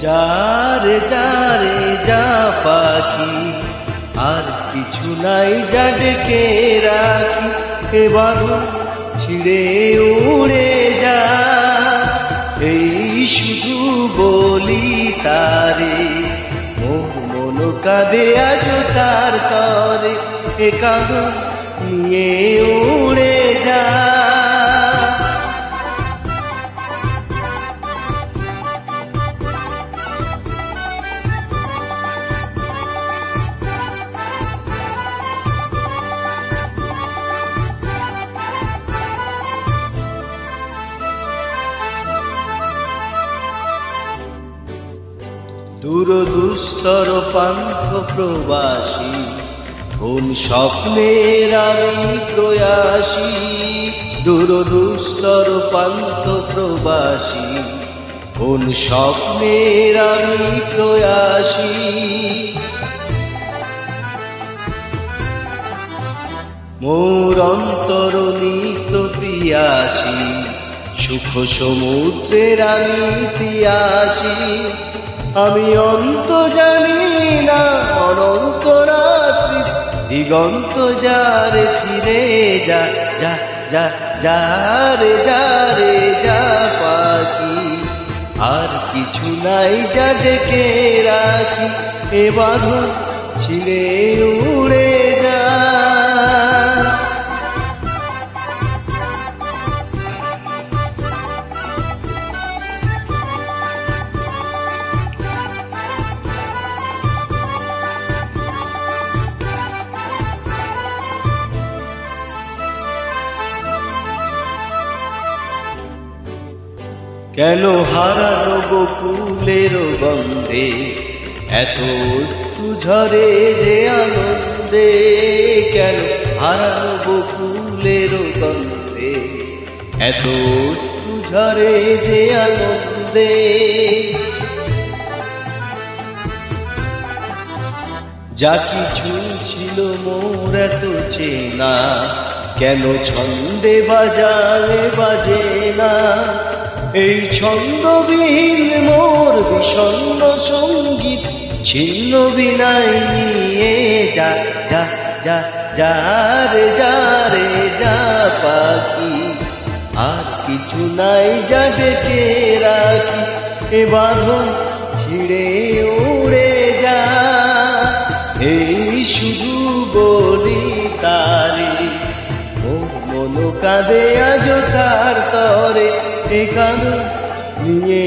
যারে যারে যা পাখি, আর কিছু নাই যা ডেকে রাখি। এ বাঁধন ছিঁড়ে উড়ে যা, এই শুধু বলি তারে। মোর মন কাঁদে আজ তার তরে, এ কাঁদন নিয়ে উড়ে যা। দূরদুস্তর পান্থ প্রবাসী, কোন স্বপ্নের আমি প্রয়াসী। দূরদুস্তর পান্থ প্রবাসী, কোন স্বপ্নের আমি প্রয়াসী। মোর অন্তর নিত্য পিয়াসী, সুখ সমুদ্রের আমি তিয়াসী। আমি অন্ত জানি না অনন্ত রাত্রি, দিগন্ত যারে ফিরে যা যা যা যারে যারে যা পাখি, আর কিছু নাই যা ডেকে রাখি। এ বাঁধন ছিঁড়ে উড়ে যা। কেন হারানো বকুলের গন্ধে এত অশ্রু ঝরে যে আনন্দে? কেন হারানো বকুলের গন্ধে এত অশ্রু ঝরে যে আনন্দে? যা কিছু ছিল মোর এত চেনা, কেন ছন্দে বাজালে বাজে না? এই ছন্দবিহীন মোর বিষণ্ণ সঙ্গীত ছিন্ন বিনাই নিয়ে যা যা যা যারে যারে যা পাখি, আর কিছু নাই যা ডেকে রাখি। এ বাঁধন ছিঁড়ে উড়ে যা, এই শুধু বলি তারে। মোর মন কাঁদে আজ তার তরে, এ কাঁদন নিয়ে